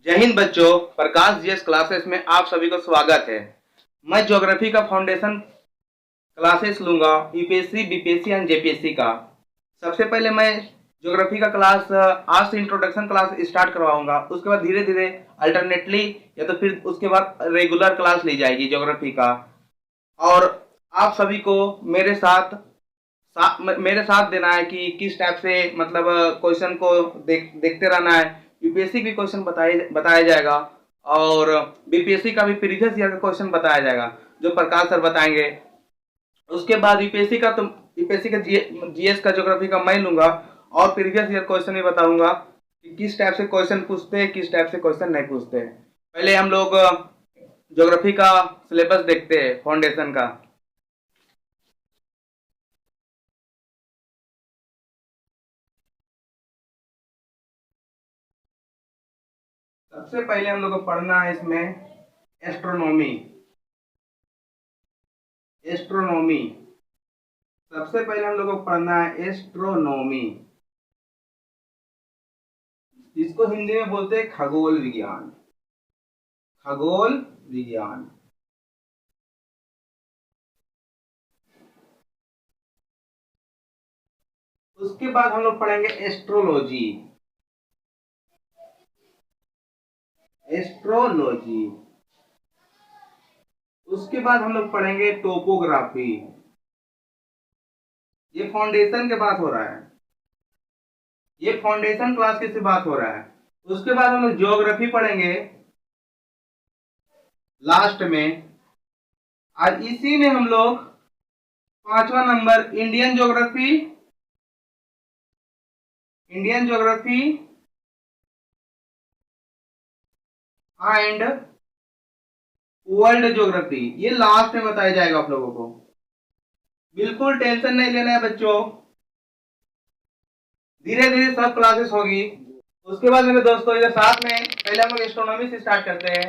जय हिंद बच्चों, प्रकाश GS classes में आप सभी को स्वागत है। मैं ज्योग्राफी का फाउंडेशन क्लासेस लूंगा, यूपीएससी, बीपीएससी एंड जेपीएससी का। सबसे पहले मैं ज्योग्राफी का क्लास आज से इंट्रोडक्शन क्लास स्टार्ट करवाऊंगा। उसके बाद धीरे धीरे अल्टरनेटली या तो फिर उसके बाद रेगुलर क्लास ली जाएगी ज्योग्राफी का। और आप सभी को मेरे साथ देना है कि किस टाइप से मतलब क्वेश्चन को देखते रहना है। यूपीएससी भी क्वेश्चन बताया जाएगा और बीपीएससी का भी प्रीवियस ईयर का क्वेश्चन बताया जाएगा जो प्रकाश सर बताएंगे। उसके बाद यूपीएससी का जीएस का ज्योग्राफी का मैं लूंगा और प्रीवियस ईयर क्वेश्चन भी बताऊंगा कि किस टाइप से क्वेश्चन पूछते हैं, किस टाइप से क्वेश्चन नहीं पूछते हैं। पहले हम लोग ज्योग्राफी का सिलेबस देखते हैं फाउंडेशन का। सबसे पहले हम लोग को पढ़ना है इसमें एस्ट्रोनॉमी। एस्ट्रोनॉमी सबसे पहले हम लोग को पढ़ना है एस्ट्रोनॉमी। इसको हिंदी में बोलते हैं खगोल विज्ञान। खगोल विज्ञान। उसके बाद हम लोग पढ़ेंगे एस्ट्रोलॉजी। एस्ट्रोलॉजी। उसके बाद हम लोग पढ़ेंगे टोपोग्राफी। ये फाउंडेशन के बात हो रहा है, ये फाउंडेशन क्लास की से बात हो रहा है। उसके बाद हम लोग ज्योग्राफी पढ़ेंगे लास्ट में। आज इसी में हम लोग 5वां number Indian geography, Indian geography and world geography, ये लास्ट में बताया जाएगा आप लोगों को। बिल्कुल टेंशन नहीं लेना है बच्चों, धीरे धीरे सब क्लासेस होगी। उसके बाद मेरे दोस्तों इधर साथ में पहले हम लोग एस्ट्रोनॉमी से स्टार्ट करते हैं।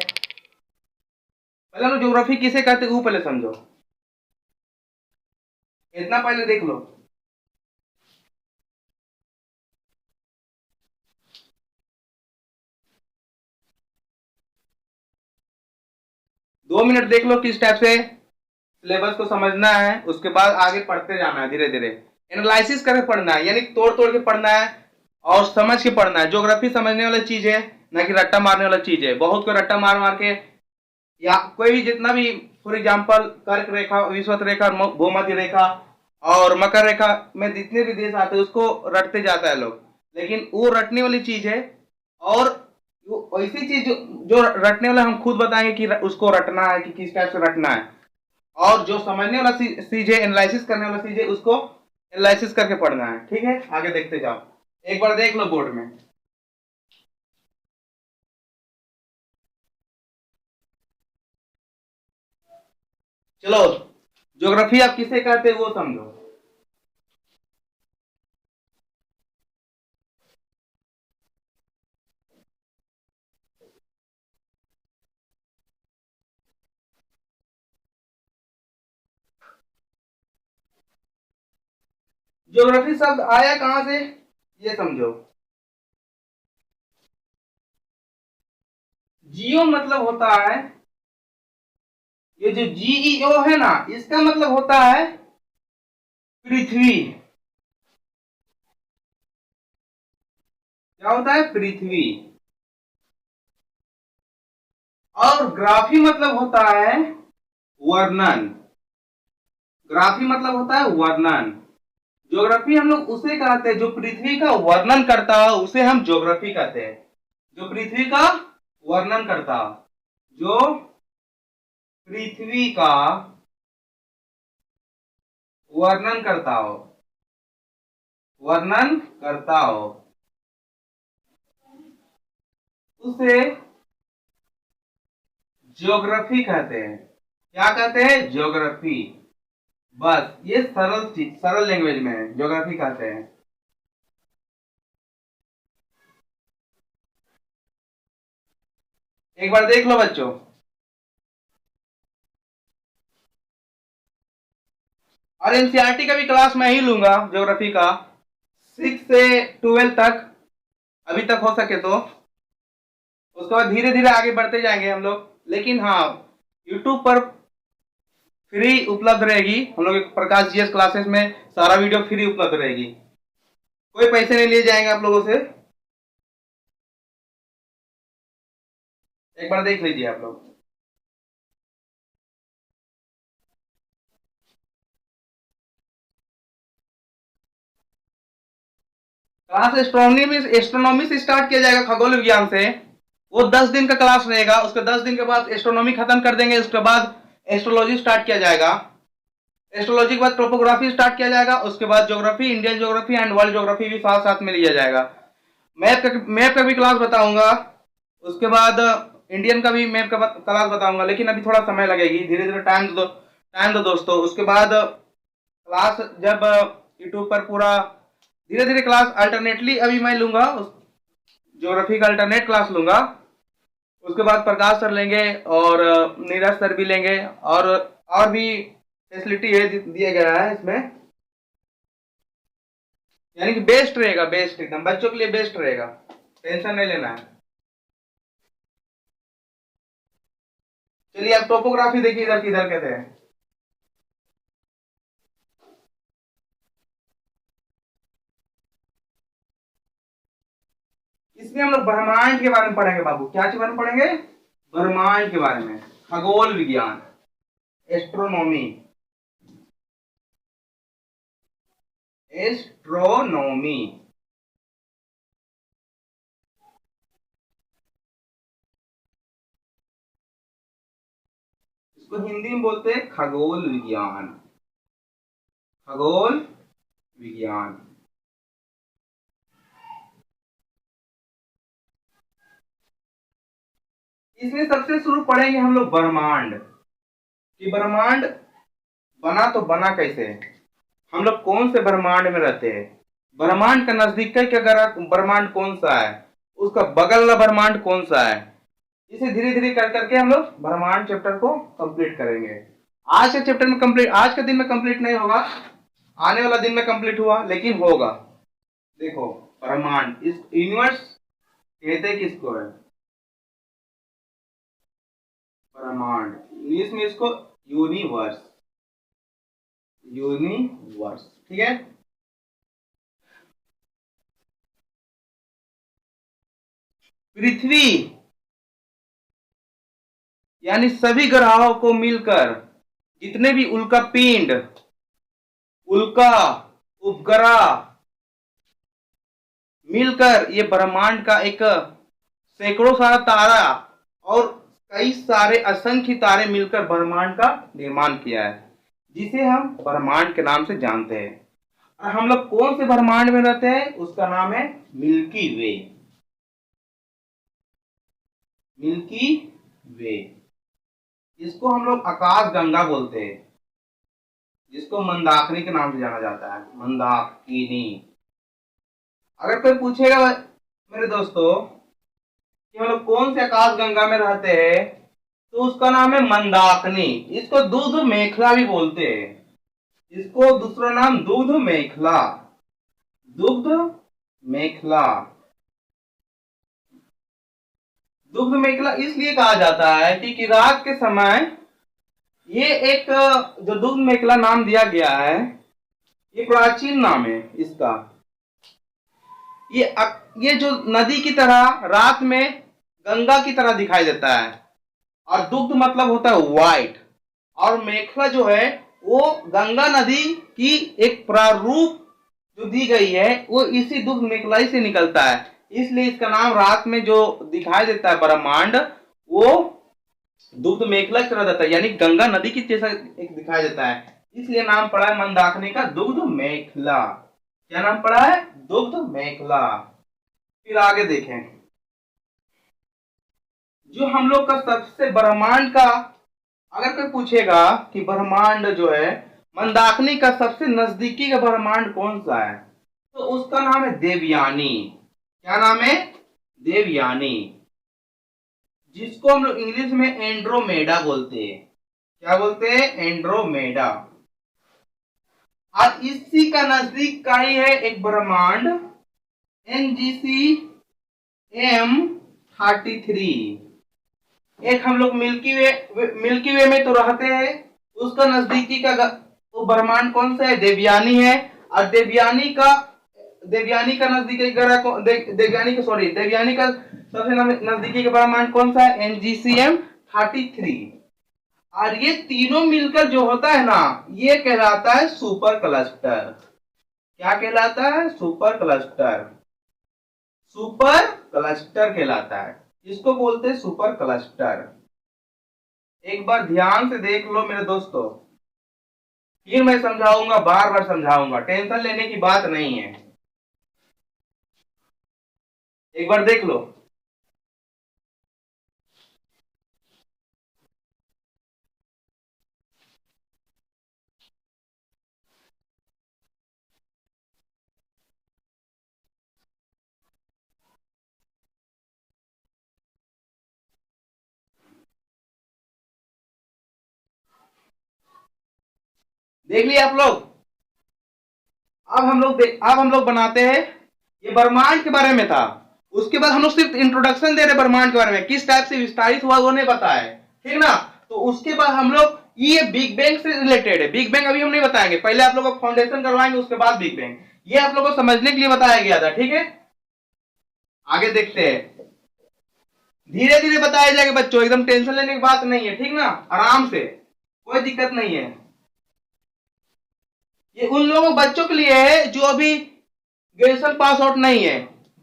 पहले हम लोग ज्योग्राफी किसे कहते हैं वो पहले समझो, इतना पहले देख लो। दो मिनट देख लो किस टाइप से सिलेबस को समझना है, उसके बाद आगे पढ़ते जाना है धीरे धीरे। एनालिसिस करके पढ़ना है, यानी तोड़ तोड़ के पढ़ना है और समझ के पढ़ना है। ज्योग्राफी समझने वाली चीज है, ना कि रट्टा मारने वाला चीज है। बहुत को रट्टा मार मार के या कोई भी जितना भी, फॉर एग्जाम्पल कर्क रेखा, विषुवत रेखा, भूमध्य रेखा और मकर रेखा में जितने भी देश आते हैं उसको रटते जाता है लोग, लेकिन वो रटने वाली चीज है। और वो ऐसी चीज जो रटने वाला हम खुद बताएंगे कि उसको रटना है कि किस टाइप से रटना है। और जो समझने वाला चीज है, एनालिसिस करने वाला चीज है, उसको एनालिसिस करके पढ़ना है। ठीक है, आगे देखते जाओ। एक बार देख लो बोर्ड में। चलो, ज्योग्राफी आप किसे कहते हैं वो समझो। ज्योग्राफी शब्द आया कहां से ये समझो। जियो मतलब होता है, ये जो जीईओ है ना, इसका मतलब होता है पृथ्वी। क्या होता है? पृथ्वी। और ग्राफी मतलब होता है वर्णन। ग्राफी मतलब होता है वर्णन। ज्योग्राफी हम लोग उसे कहते हैं जो पृथ्वी का वर्णन करता है, उसे हम ज्योग्राफी कहते हैं। जो पृथ्वी का वर्णन करता, जो पृथ्वी का वर्णन करता हो, वर्णन करता हो, उसे ज्योग्राफी कहते हैं। क्या कहते हैं? ज्योग्राफी। बस ये सरल लैंग्वेज में है, ज्योग्राफी कहते हैं। एक बार देख लो बच्चों, और एनसीईआरटी का भी क्लास मैं ही लूंगा ज्योग्राफी का, 6 से 12 तक, अभी तक हो सके तो। उसके बाद धीरे धीरे आगे बढ़ते जाएंगे हम लोग। लेकिन हाँ, यूट्यूब पर फ्री उपलब्ध रहेगी, हम लोग प्रकाश जीएस क्लासेस में सारा वीडियो फ्री उपलब्ध रहेगी, कोई पैसे नहीं लिए जाएंगे आप लोगों से। एक बार देख लीजिए आप लोग। क्लास एस्ट्रोनॉमी से स्टार्ट किया जाएगा, खगोल विज्ञान से। वो 10 दिन का क्लास रहेगा, उसके 10 दिन के बाद एस्ट्रोनॉमी खत्म कर देंगे, उसके बाद एस्ट्रोलॉजी स्टार्ट किया जाएगा। एस्ट्रोलॉजी के बाद टोपोग्राफी स्टार्ट किया जाएगा, उसके बाद geography, Indian geography and world geography भी साथ साथ में लिया जाएगा। मैप का भी क्लास बताऊंगा, उसके बाद इंडियन का भी मैप का क्लास बताऊंगा, लेकिन अभी थोड़ा समय लगेगी, धीरे धीरे टाइम दो दोस्तों। उसके बाद क्लास जब यूट्यूब पर पूरा धीरे धीरे क्लास अल्टरनेटली अभी मैं लूंगा, ज्योग्राफी का अल्टरनेट क्लास लूंगा, उसके बाद प्रकाश सर लेंगे और नीरज सर भी लेंगे, और भी फैसिलिटी है दिया गया है इसमें, यानी कि बेस्ट रहेगा, बेस्ट एकदम बच्चों के लिए बेस्ट रहेगा, टेंशन नहीं लेना है। चलिए अब टोपोग्राफी देखिए इधर किधर कहते हैं। इसमें हम लोग ब्रह्मांड के बारे में पढ़ेंगे बाबू। क्या के बारे में पढ़ेंगे? ब्रह्मांड के बारे में, खगोल विज्ञान, एस्ट्रोनॉमी। एस्ट्रोनॉमी इसको हिंदी में बोलते हैं खगोल विज्ञान, खगोल विज्ञान। इसमें सबसे शुरू पढ़ेंगे हम लोग ब्रह्मांड, कि ब्रह्मांड बना तो बना कैसे, हम लोग कौन से ब्रह्मांड में रहते हैं, ब्रह्मांड का नजदीक का ब्रह्मांड कौन सा है, उसका बगल वाला ब्रह्मांड कौन सा है। इसे धीरे धीरे कर करके हम लोग ब्रह्मांड चैप्टर को कंप्लीट करेंगे। आज के चैप्टर में कंप्लीट, आज के दिन में कंप्लीट नहीं होगा, आने वाला दिन में कंप्लीट हुआ, लेकिन होगा। देखो ब्रह्मांड, इस यूनिवर्स कहते किसको है? ब्रह्मांड, इंग्लिश में इसको यूनिवर्स, यूनिवर्स, ठीक है। पृथ्वी यानी सभी ग्रहों को मिलकर जितने भी उल्का पिंड, उल्का, उपग्रह मिलकर ये ब्रह्मांड का एक सैकड़ों सारा तारा और कई सारे असंख्य तारे मिलकर ब्रह्मांड का निर्माण किया है, जिसे हम ब्रह्मांड के नाम से जानते हैं। और हम लोग कौन से ब्रह्मांड में रहते हैं? उसका नाम है मिल्की वे, मिल्की वे। इसको हम लोग आकाश गंगा बोलते हैं, जिसको मंदाकिनी के नाम से जाना जाता है, मंदाकिनी। अगर कोई पूछेगा मेरे दोस्तों कि हम लोग कौन से आकाश गंगा में रहते हैं, तो उसका नाम है मंदाकिनी। इसको दूध मेखला भी बोलते हैं, इसको दूसरा नाम दूध मेखला, दुग्ध मेखला। दुग्ध मेखला इसलिए कहा जाता है कि रात के समय ये एक, जो दुग्ध मेखला नाम दिया गया है, ये प्राचीन नाम है इसका। ये जो नदी की तरह रात में गंगा की तरह दिखाई देता है, और दुग्ध मतलब होता है व्हाइट, और मेखला जो है वो गंगा नदी की एक प्रारूप जो दी गई है, वो इसी दुग्ध मेखलाई से निकलता है, इसलिए इसका नाम रात में जो दिखाई देता है ब्रह्मांड, वो दुग्ध मेखला की तरह देता है, यानी गंगा नदी की जैसा एक दिखाई देता है, इसलिए नाम पड़ा है मंदाकिनी का दुग्ध मेखला। क्या नाम पड़ा है? दुग्ध मेखला। फिर आगे देखें, जो हम लोग का सबसे ब्रह्मांड का, अगर कोई पूछेगा कि ब्रह्मांड जो है मंदाकिनी का सबसे नजदीकी का ब्रह्मांड कौन सा है, तो उसका नाम है देवयानी। क्या नाम है? देवयानी, जिसको हम लोग इंग्लिश में एंड्रोमेडा बोलते हैं। क्या बोलते हैं? एंड्रोमेडा। और इसी का नजदीक का ही है एक ब्रह्मांड, NGC M 33। एक हम लोग मिल्की वे में तो रहते हैं, उसका नजदीकी का वो ब्रह्मांड कौन सा है? देवयानी है। और देवयानी का नजदीकी ग्रह देवयानी का सबसे नजदीकी का ब्रह्मांड कौन सा है? NGCM 33। और ये तीनों मिलकर जो होता है ना, ये कहलाता है सुपर क्लस्टर। क्या कहलाता है? Super cluster. सुपर क्लस्टर कहलाता है, इसको बोलते हैं सुपर क्लस्टर। एक बार ध्यान से देख लो मेरे दोस्तों, फिर मैं समझाऊंगा, बार बार समझाऊंगा, टेंशन लेने की बात नहीं है। एक बार देख लो। देख लिया आप लोग? अब हम लोग बनाते हैं, ये ब्रह्मांड के बारे में था। उसके बाद हम लोग सिर्फ इंट्रोडक्शन दे रहे ब्रह्मांड के बारे में, किस टाइप से विस्तारित हुआ वो नहीं पता है, ठीक ना? तो उसके बाद हम लोग ये बिग बैंग से रिलेटेड है। बिग बैंग अभी हम नहीं बताएंगे, पहले आप लोग को फाउंडेशन करवाएंगे, उसके बाद बिग बैंग। ये आप लोगों को समझने के लिए बताया गया था, ठीक है? आगे देखते हैं, धीरे धीरे बताया जाएगा बच्चों, एकदम टेंशन लेने की बात नहीं है, ठीक ना? आराम से, कोई दिक्कत नहीं है। ये उन लोगों बच्चों के लिए है जो अभी ग्रेजुएशन पास आउट नहीं है,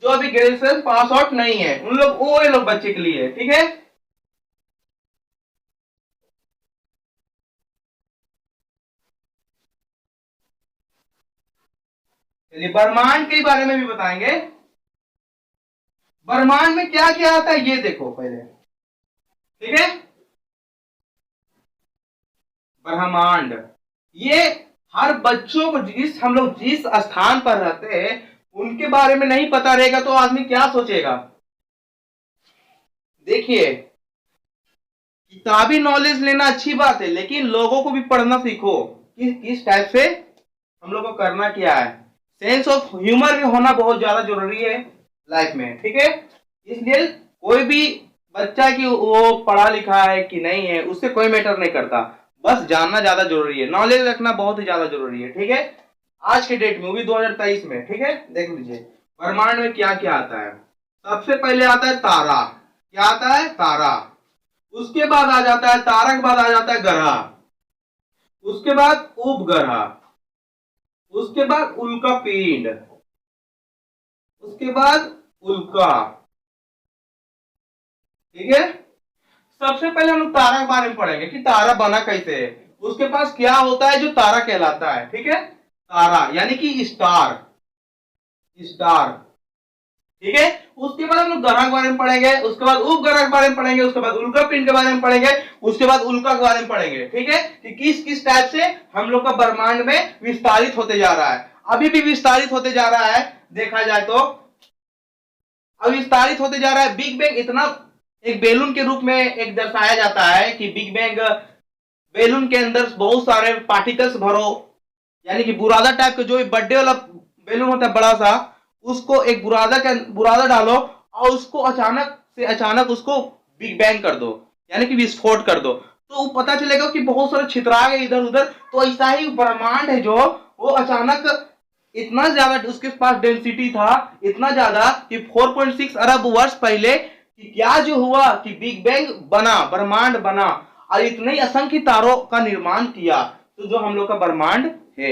जो अभी ग्रेजुएशन पास आउट नहीं है, उन लोग, वो लोग बच्चे के लिए है, ठीक है? चलिए ब्रह्मांड के बारे में भी बताएंगे। ब्रह्मांड में क्या क्या आता है ये देखो पहले, ठीक है? ब्रह्मांड, ये हर बच्चों को हम लोग जिस स्थान पर रहते हैं उनके बारे में नहीं पता रहेगा तो आदमी क्या सोचेगा? देखिए, किताबी नॉलेज लेना अच्छी बात है, लेकिन लोगों को भी पढ़ना सीखो, किस टाइप से हम लोग को करना क्या है। सेंस ऑफ ह्यूमर भी होना बहुत ज्यादा जरूरी है लाइफ में, ठीक है? इसलिए कोई भी बच्चा की वो पढ़ा लिखा है कि नहीं है, उससे कोई मैटर नहीं करता, बस जानना ज्यादा जरूरी है, नॉलेज रखना बहुत ही ज्यादा जरूरी है, ठीक है? आज के डेट में, वो भी 2023 में, ठीक है? देख लीजिए ब्रह्मांड में क्या क्या आता है। सबसे पहले आता है तारा। क्या आता है? तारा। उसके बाद आ जाता है, तारा के बाद आ जाता है ग्रह, उसके बाद उपग्रह, उसके बाद उल्का पिंड, उसके बाद उल्का, ठीक है? सबसे पहले हम लोग तारा के बारे में पढ़ेंगे कि तारा बना कैसे है, उसके पास क्या होता है जो तारा कहलाता है, ठीक है? तारा यानी कि स्टार, स्टार, ठीक है? उसके बाद हम लोग ग्रह के बारे में पढ़ेंगे, उसके बाद उपग्रह के बारे में पढ़ेंगे, उसके बाद उल्का पिंड के बारे में पढ़ेंगे, उसके बाद उल्का के बारे में पढ़ेंगे, ठीक है? कि किस किस टाइप से हम लोग का ब्रह्मांड में विस्तारित होते जा रहा है, अभी भी विस्तारित होते जा रहा है, देखा जाए तो अब विस्तारित होते जा रहा है। बिग बैंग इतना एक बैलून के रूप में एक दर्शाया जाता है कि बिग बैंग बैलून के अंदर बहुत सारे पार्टिकल्स भरो, यानी कि बुरादा टाइप का, जो बर्थडे वाला बैलून होता है बड़ा सा, उसको एक बुरादा डालो और उसको अचानक उसको बिग बैंग कर दो, यानी कि विस्फोट कर दो, तो पता चलेगा कि बहुत सारे छितरा गए इधर उधर। तो ऐसा ही ब्रह्मांड है जो वो अचानक इतना ज्यादा उसके पास डेंसिटी था, इतना ज्यादा कि 4.6 अरब वर्ष पहले कि क्या जो हुआ कि बिग बैंग बना, ब्रह्मांड बना, और इतने असंख्य तारों का निर्माण किया, तो जो हम लोग का ब्रह्मांड है।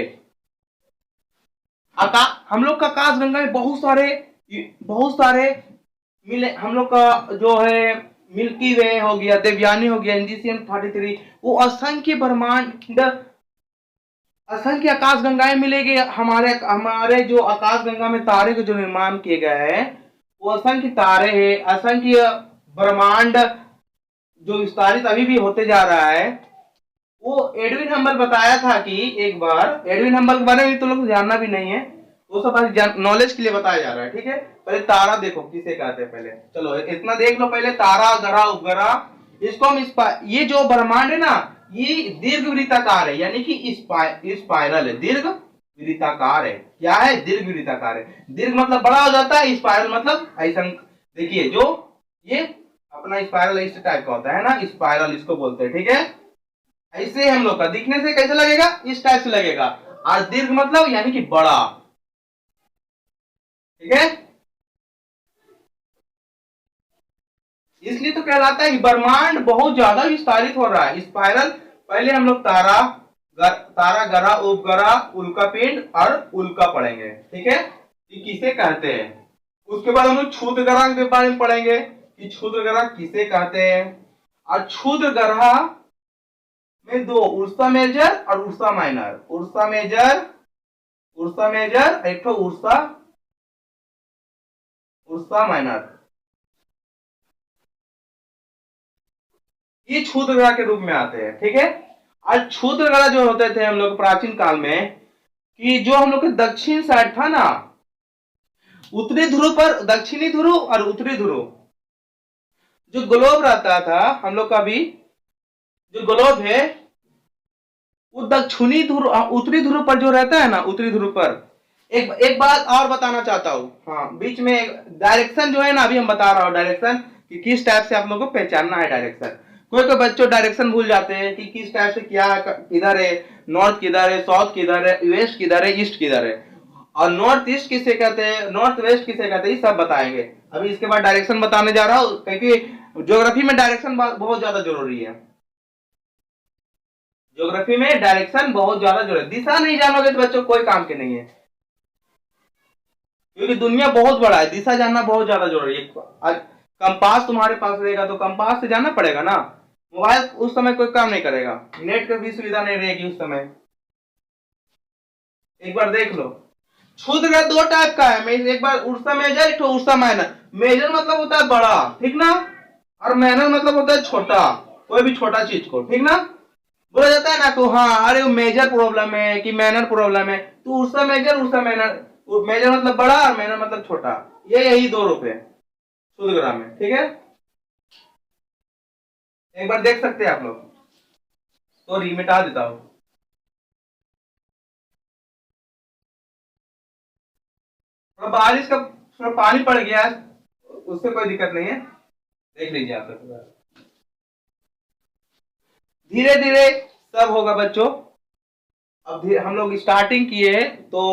हम लोग का आकाशगंगा में बहुत सारे मिले, हम लोग का जो है मिल्की वे हो गया, देवयानी हो गया, NGCM 33, वो असंख्य ब्रह्मांड, असंख्य आकाश गंगाएं मिलेगी। हमारे जो आकाश गंगा में तारे के जो निर्माण किए गए हैं वो असंख्य तारे हैं, असंख्य ब्रह्मांड जो विस्तारित अभी भी होते जा रहा है। वो एडविन हम्बल बताया था कि एक बार, एडविन हम्बल के बारे में तो लोग जानना भी नहीं है, वो सब नॉलेज के लिए बताया जा रहा है, ठीक है? पहले तारा देखो किसे कहते हैं, पहले चलो इतना देख लो पहले, तारा, ग्रह, उपग्रह, इसको हम ये जो ब्रह्मांड है ना, ये दीर्घ वृत्ताकार है, यानी कि स्पाइरल है, दीर्घ वृत्ताकार है। क्या है? दीर्घ वृत्ताकार है। दीर्घ मतलब बड़ा हो जाता है, स्पाइरल मतलब ऐसा। देखिए जो ये अपना स्पाइरल इस टाइप का होता है ना, स्पाइरल इसको बोलते हैं, ठीक है। ऐसे हम लोग का दिखने से कैसे लगेगा, इस टाइप से लगेगा। और दीर्घ मतलब यानी कि बड़ा, ठीक है। इसलिए तो कहलाता है कि ब्रह्मांड बहुत ज्यादा विस्तारित हो रहा है। स्पाइरल, पहले हम लोग तारा ग्रह उपग्रह उल्का पिंड और उल्का पढ़ेंगे, ठीक है, ये किसे कहते हैं। उसके बाद हम लोग क्षुद्र ग्रह के बारे में पढ़ेंगे कि क्षुद्र ग्रह किसे कहते हैं। और क्षुद्र ग्रह में दो, उर्सा मेजर और उर्सा माइनर। उर्सा मेजर एक तो उर्सा माइनर, ये क्षुद्र ग्रह के रूप में आते हैं, ठीक है। आज क्षुद्र ग्रह जो होते थे हम लोग प्राचीन काल में, कि जो हम लोग के दक्षिण साइड था ना, उत्तरी ध्रुव पर, दक्षिणी ध्रुव और उत्तरी ध्रुव जो ग्लोब रहता था हम लोग का, भी जो ग्लोब है वो दक्षिणी ध्रुव उत्तरी ध्रुव पर जो रहता है ना, उत्तरी ध्रुव पर। एक बात और बताना चाहता हूँ, हाँ बीच में डायरेक्शन जो है ना, अभी हम बता रहा हूँ डायरेक्शन कि किस टाइप से आप लोगों को पहचानना है डायरेक्शन। कोई कोई बच्चों डायरेक्शन भूल जाते हैं कि किस टाइप से क्या किधर है, नॉर्थ किधर है, साउथ किधर है, वेस्ट किधर है, ईस्ट किधर है, और नॉर्थ ईस्ट किसे कहते हैं, नॉर्थ वेस्ट किसे कहते हैं, ये सब बताएंगे। अभी इसके बाद डायरेक्शन बताने जा रहा हूँ, क्योंकि ज्योग्राफी में डायरेक्शन बहुत ज्यादा जरूरी है। ज्योग्राफी में डायरेक्शन बहुत ज्यादा जरूरी है। दिशा नहीं जानोगे तो बच्चों कोई काम के नहीं है, क्योंकि दुनिया बहुत बड़ा है, दिशा जानना बहुत ज्यादा जरूरी है। कंपास तुम्हारे पास रहेगा तो कंपास से जाना पड़ेगा ना, मोबाइल उस समय कोई काम नहीं करेगा, नेट की भी सुविधा नहीं रहेगी उस समय। एक बार देख लो, क्षुद्र ग्रह दो टाइप का है, एक बार उर्सा मेजर, एक उर्सा माइनर। मेजर मतलब होता है बड़ा, ठीक ना, और माइनर मतलब होता है छोटा, कोई भी छोटा चीज को, ठीक ना। बोला जाता है ना तो हाँ, अरे वो मेजर प्रॉब्लम है कि माइनर प्रॉब्लम है, तो Ursa Major Ursa Minor, major मतलब बड़ा और माइनर मतलब छोटा, ये यही दो रूप है क्षुद्र ग्रह में, ठीक है। एक बार देख सकते हैं आप लोग, तो मिटा देता हूं। थोड़ा बारिश का थोड़ा पानी पड़ गया है, उससे कोई दिक्कत नहीं है, देख लीजिए आप लोग। धीरे धीरे सब होगा बच्चों। अब हम लोग स्टार्टिंग किए तो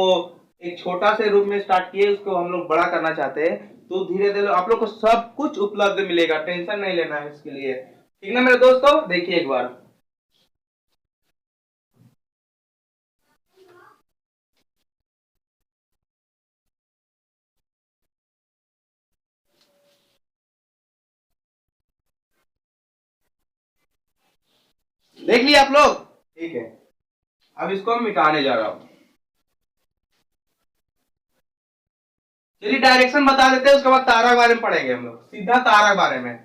एक छोटा से रूप में स्टार्ट किए, उसको हम लोग बड़ा करना चाहते हैं, तो धीरे धीरे आप लोग को सब कुछ उपलब्ध मिलेगा, टेंशन नहीं लेना है इसके लिए, ठीक ना मेरे दोस्तों। देखिए एक बार, देख लिया आप लोग, ठीक है। अब इसको हम मिटाने जा रहा हूं। चलिए डायरेक्शन बता देते हैं, उसके बाद तारा के बारे में पढ़ेंगे हम लोग, सीधा तारा के बारे में।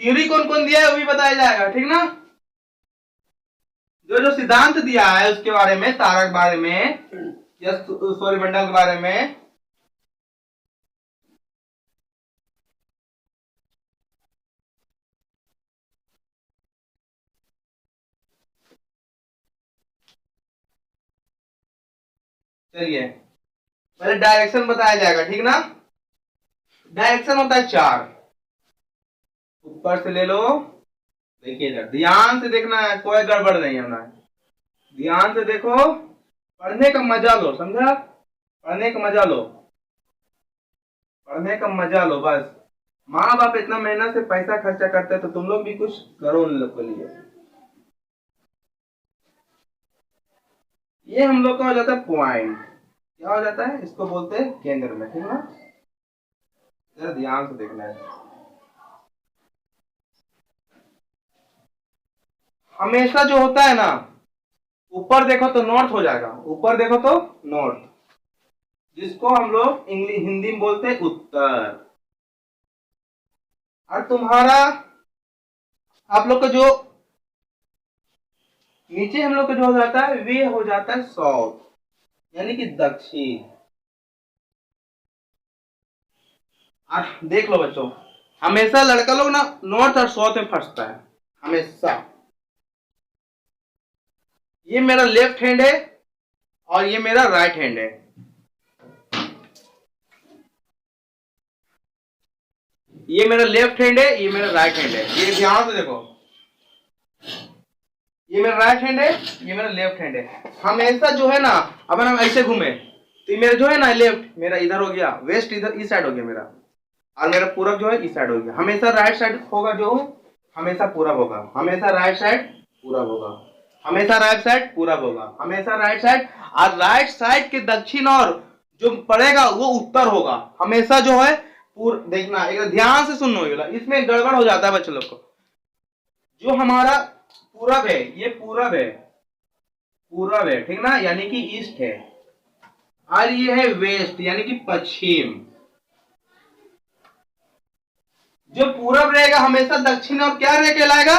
थ्योरी कौन कौन दिया है वो भी बताया जाएगा, ठीक ना। जो जो सिद्धांत दिया है उसके बारे में, तारा के बारे में या सौरमंडल के बारे में। चलिए पहले डायरेक्शन बताया जाएगा, ठीक ना। डायरेक्शन होता है चार, ऊपर से ले लो, देखिए इधर ध्यान से देखना है, कोई गड़बड़ नहीं होना है, ध्यान से देखो, पढ़ने का मजा लो, समझा, पढ़ने का मजा लो, पढ़ने का मजा लो बस। माँ बाप इतना मेहनत से पैसा खर्चा करते हैं तो तुम लोग भी कुछ करो उन लोग के लिए। ये हम लोग का हो जाता है पॉइंट, क्या हो जाता है, इसको बोलते हैं केंद्र में, ठीक है। जरा ध्यान से देखना है, हमेशा जो होता है ना, ऊपर देखो तो नॉर्थ हो जाएगा, ऊपर देखो तो नॉर्थ, जिसको हम लोग इंग्लिश हिंदी में बोलते हैं उत्तर। और तुम्हारा आप लोग का जो नीचे हम लोग का जो हो जाता है वे हो जाता है साउथ, यानी कि दक्षिण। और देख लो बच्चों, हमेशा लड़का लोग ना नॉर्थ और साउथ में फंसता है हमेशा। ये मेरा लेफ्ट हैंड है और ये मेरा राइट हैंड है, ये मेरा लेफ्ट हैंड है, ये मेरा राइट हैंड है। ये ध्यान से देखो, ये मेरा राइट हैंड है, ये मेरा लेफ्ट हैंड है। हमेशा जो है ना, अगर हम ऐसे घूमे तो ये मेरा जो है ना लेफ्ट, मेरा इधर हो गया, वेस्ट इधर इस साइड हो गया मेरा, और मेरा पूरब जो है इस साइड हो गया। हमेशा राइट साइड होगा जो हमेशा पूरब होगा, हमेशा राइट साइड पूरब होगा, हमेशा राइट साइड पूरब होगा, हमेशा राइट साइड। और राइट साइड के दक्षिण और जो पड़ेगा वो उत्तर होगा हमेशा जो है। देखना एक ध्यान से सुनो, इसमें गड़बड़ हो जाता है बच्चों लोग को। जो हमारा पूरब है ये पूरब है, पूरब है ठीक ना, यानी कि ईस्ट है। और ये है वेस्ट यानी कि पश्चिम। जो पूरब रहेगा हमेशा दक्षिण और क्या रह कहलाएगा,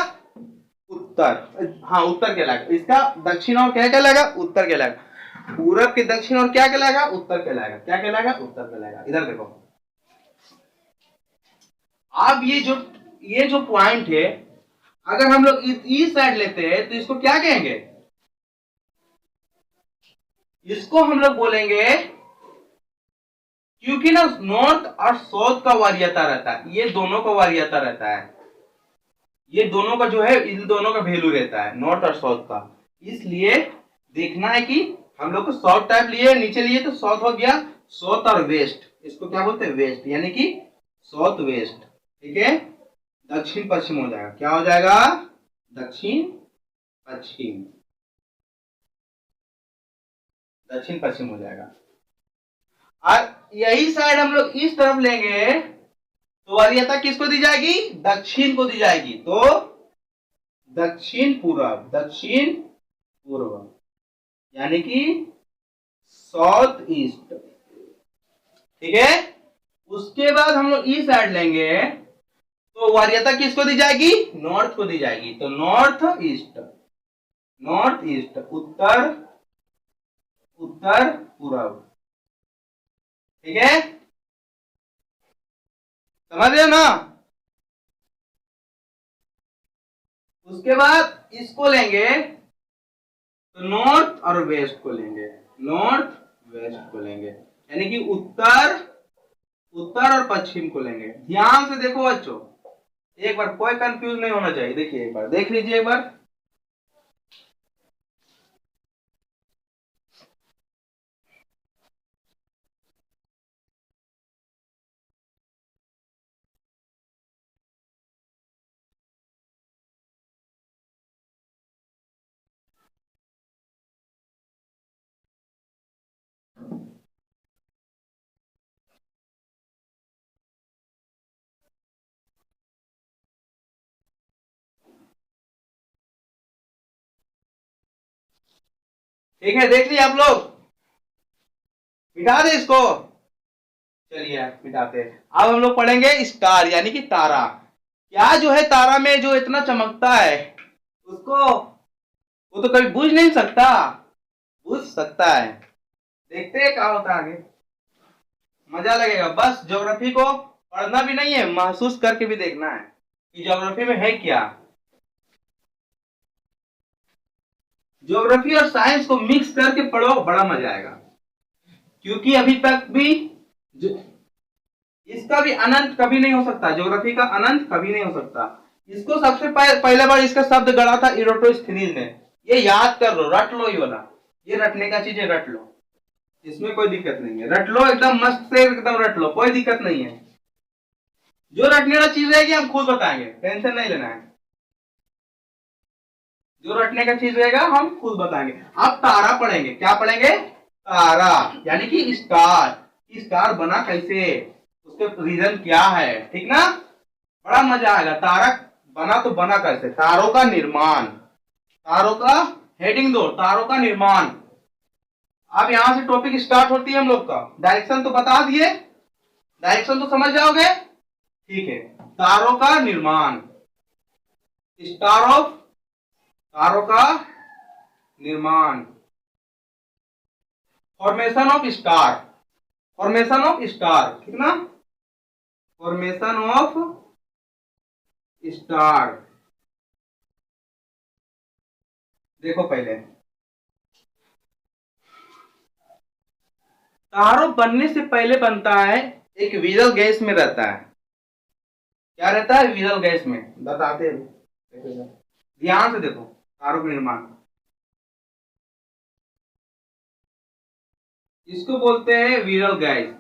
उत्तर। हाँ उत्तर कहलाएगा, इसका दक्षिण और क्या कहलाएगा, उत्तर कहलाएगा। पूरब के दक्षिण और क्या कहलाएगा, उत्तर कहलाएगा। क्या कहलाएगा, उत्तर कहलाएगा। इधर देखो, अब ये जो पॉइंट है, अगर हम लोग ईस्ट साइड लेते हैं तो इसको क्या कहेंगे, इसको हम लोग बोलेंगे, क्योंकि ना नॉर्थ और साउथ का वरीयता रहता है, ये दोनों का वरीयता रहता है, ये दोनों का जो है, इन दोनों का वैल्यू रहता है नॉर्थ और साउथ का। इसलिए देखना है कि हम लोग को साउथ टाइप लिए, नीचे लिए तो साउथ हो गया, साउथ और वेस्ट, इसको क्या बोलते हैं, वेस्ट, यानी कि साउथ वेस्ट। ठीक है, दक्षिण पश्चिम हो जाएगा। क्या हो जाएगा, दक्षिण पश्चिम, दक्षिण पश्चिम हो जाएगा। और यही साइड हम लोग इस तरफ लेंगे तो वरीयता किसको दी जाएगी, दक्षिण को दी जाएगी। तो दक्षिण पूर्व, दक्षिण पूर्व यानी कि साउथ ईस्ट। ठीक है, उसके बाद हम लोग इस साइड लेंगे तो वरीयता किसको दी जाएगी, नॉर्थ को दी जाएगी। तो नॉर्थ ईस्ट, नॉर्थ ईस्ट, उत्तर, उत्तर पूर्व। ठीक है, समझ रहे हो ना। उसके बाद इसको लेंगे तो नॉर्थ और वेस्ट को लेंगे, नॉर्थ वेस्ट को लेंगे, यानी कि उत्तर, उत्तर और पश्चिम को लेंगे। ध्यान से देखो बच्चों, एक बार कोई कंफ्यूज नहीं होना चाहिए। देखिए एक बार देख लीजिए एक बार, ठीक है, देख लिया आप लोग, मिटा दे इसको। चलिए मिटाते हैं। अब हम लोग पढ़ेंगे स्टार यानी कि तारा। क्या जो है तारा में जो इतना चमकता है, उसको वो तो कभी बुझ नहीं सकता, बुझ सकता है। देखते हैं क्या होता है आगे, मजा लगेगा। बस ज्योग्राफी को पढ़ना भी नहीं है, महसूस करके भी देखना है कि ज्योग्राफी में है क्या। ज्योग्राफी और साइंस को मिक्स करके पढ़ो, बड़ा मजा आएगा। क्योंकि अभी तक भी इसका भी अनंत कभी नहीं हो सकता, ज्योग्राफी का अनंत कभी नहीं हो सकता। इसको सबसे पहले बार इसका शब्द गढ़ा था इरोटोस्थेनीज ने। ये याद कर लो, रट लो, ये वाला, ये रटने का चीज है, रट लो, इसमें कोई दिक्कत नहीं है। रट लो एकदम मस्त से, एकदम रट लो, कोई दिक्कत नहीं है। जो रटने वाला चीज रहेगी हम खुद बताएंगे, टेंशन नहीं लेना है। जो रटने का चीज रहेगा हम खुद बताएंगे। अब तारा पढ़ेंगे, क्या पढ़ेंगे, तारा यानी कि स्टार। स्टार बना कैसे, उसके रीजन क्या है, ठीक ना, बड़ा मजा आएगा। तारा बना तो बना कैसे, तारों का निर्माण, तारों का हेडिंग दो, तारों का निर्माण। अब यहां से टॉपिक स्टार्ट होती है हम लोग का। डायरेक्शन तो बता दिए, डायरेक्शन तो समझ जाओगे, ठीक है। तारों का निर्माण, स्टार ऑफ, तारों का निर्माण, formation of star, formation of star, ठीक ना, फॉर्मेशन ऑफ स्टार। देखो पहले, तारों बनने से पहले बनता है, एक विरल गैस में रहता है, क्या रहता है विरल गैस में, बताते हैं, देखो ध्यान से देखो तारों का निर्माण। इसको बोलते हैं विरल गैस।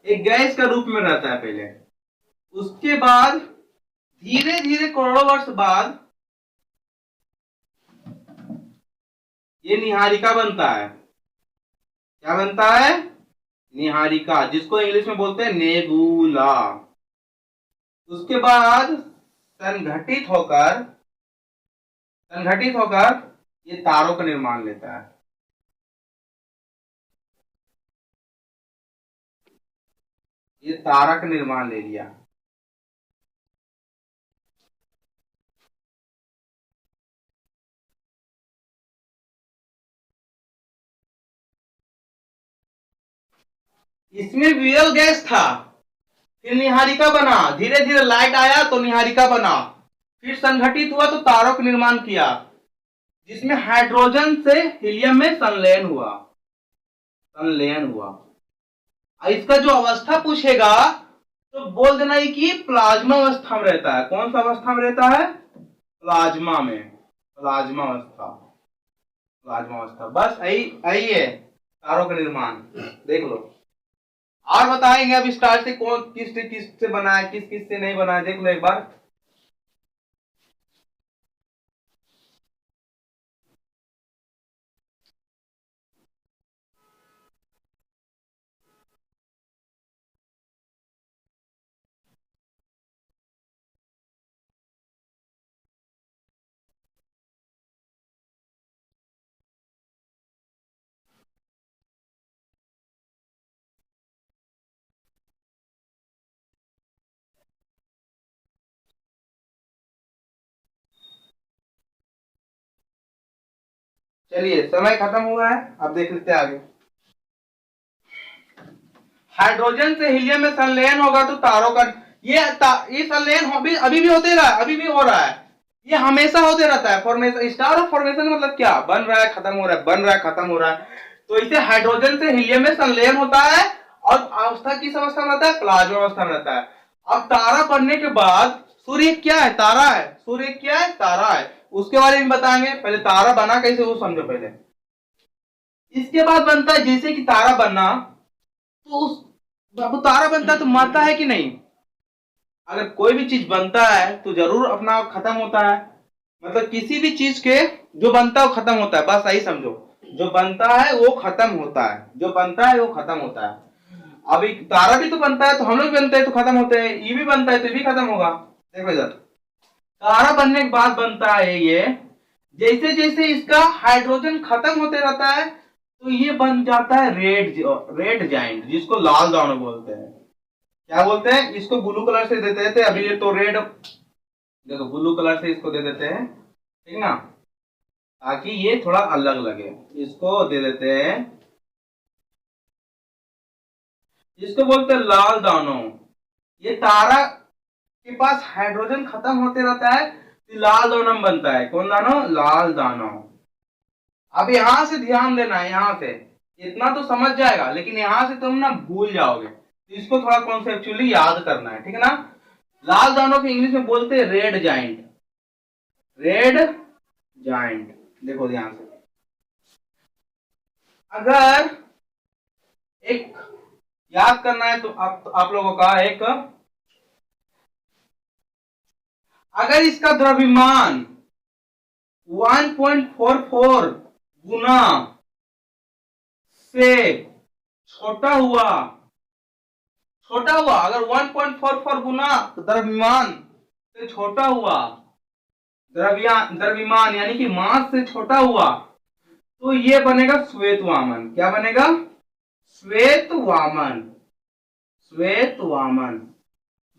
एक गैस का रूप में रहता है पहले, उसके बाद धीरे धीरे करोड़ों वर्ष बाद ये निहारिका बनता है। क्या बनता है? निहारिका, जिसको इंग्लिश में बोलते हैं नेबुला। उसके बाद संगठित होकर ये तारों का निर्माण लेता है। ये तारा का निर्माण ले लिया। इसमें विरल गैस था, फिर निहारिका बना, धीरे धीरे लाइट आया तो निहारिका बना, फिर संगठित हुआ तो तारों का निर्माण किया, जिसमें हाइड्रोजन से हीलियम में संलयन हुआ। इसका जो अवस्था पूछेगा तो बोल देना ही कि प्लाज्मा अवस्था में रहता है। कौन सा अवस्था में रहता है? प्लाज्मा में, प्लाज्मा अवस्था। बस यही है तारों का निर्माण, देख लो। और बताएंगे अब स्टार से कौन किस से बना है, किस से नहीं बना है, देख लो एक बार। चलिए समय खत्म हुआ है, अब देख लेते हैं आगे। हाइड्रोजन से हीलियम में संलयन होगा तो तारों का ये संलयन अभी भी होते रहा है, अभी भी हो रहा है, ये हमेशा होते रहता है। फॉर्मेशन, स्टार ऑफ फॉर्मेशन मतलब क्या? बन रहा है खत्म हो रहा है, बन रहा है खत्म हो रहा है। तो इसे हाइड्रोजन से हीलियम में संलयन होता है और अवस्था किस अवस्था में रहता है? प्लाज्मा अवस्था में रहता है। अब तारा बनने के बाद सूर्य क्या है? तारा है। सूर्य क्या है? तारा है। उसके बारे में बताएंगे, पहले तारा बना कैसे वो समझो पहले। इसके बाद बनता है, जैसे कि तारा बनना, तो उस बाबू तारा बनता है तो मरता है कि नहीं? अगर कोई भी चीज बनता है तो जरूर अपना खत्म होता है। मतलब किसी भी चीज के जो बनता है वो खत्म होता है, बस सही समझो। जो बनता है वो खत्म होता है, जो बनता है वो खत्म होता है। अभी तारा भी तो बनता है, तो हम लोग भी बनते हैं तो खत्म होते हैं, ये भी बनता है तो ये भी खत्म होगा। देखो इधर, तारा बनने के बाद बनता है ये, जैसे जैसे इसका हाइड्रोजन खत्म होते रहता है तो ये बन जाता है रेड जाइंट, जिसको लाल दानव बोलते हैं। क्या बोलते हैं? इसको ब्लू कलर से देते थे, अभी ये तो रेड, देखो ब्लू कलर से इसको दे देते हैं, ठीक ना, ताकि ये थोड़ा अलग लगे। इसको दे देते हैं, इसको बोलते हैं लाल दानव। ये तारा के पास हाइड्रोजन खत्म होते रहता है तो लाल दानव बनता है। कौन दानव? लाल दानव। अब यहां से ध्यान देना है, यहां से इतना तो समझ जाएगा, लेकिन यहां से तुम ना भूल जाओगे, तो इसको थोड़ा कॉन्सेप्चुअली याद करना है, ठीक है ना। लाल दानव को इंग्लिश में बोलते हैं रेड जाइंट। रेड जाइंट, देखो ध्यान से। अगर एक याद करना है तो आप लोगों का एक, अगर इसका द्रव्यमान 1.44 गुना से छोटा हुआ, अगर 1.44 गुना द्रव्यमान से छोटा हुआ, द्रव्यमान यानी कि मास से छोटा हुआ, तो ये बनेगा श्वेत वामन। क्या बनेगा? श्वेत वामन,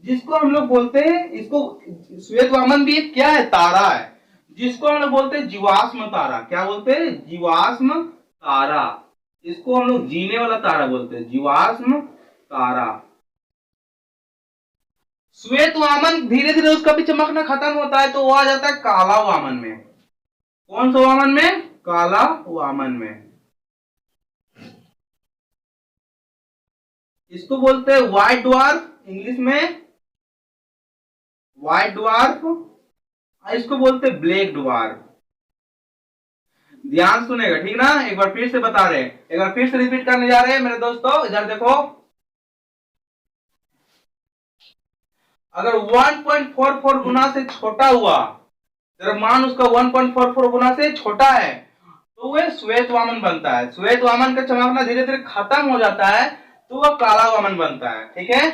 जिसको हम लोग बोलते हैं, इसको श्वेत वामन भी क्या है? तारा है, जिसको हम लोग बोलते हैं जीवाश्म तारा। क्या बोलते हैं? जीवाश्म तारा। इसको हम लोग जीने वाला तारा बोलते हैं, जीवाश्म तारा। श्वेत वामन धीरे धीरे उसका भी चमकना खत्म होता है तो वो आ जाता है काला वामन में। कौन सा वामन में? काला वामन में। इसको बोलते हैं व्हाइट ड्वार्फ, इंग्लिश में व्हाइट ड्वार्फ, और इसको बोलते हैं ब्लैक ड्वार्फ। ध्यान सुनेगा, ठीक ना, एक बार फिर से बता रहे हैं, एक बार फिर से रिपीट करने जा रहे हैं मेरे दोस्तों, इधर देखो। अगर 1.44 गुना से छोटा हुआ, द्रव्यमान उसका 1.44 गुना से छोटा है, तो वह श्वेत वामन बनता है। श्वेत वामन का चमकना धीरे धीरे खत्म हो जाता है, तो वह काला वामन बनता है। ठीक है,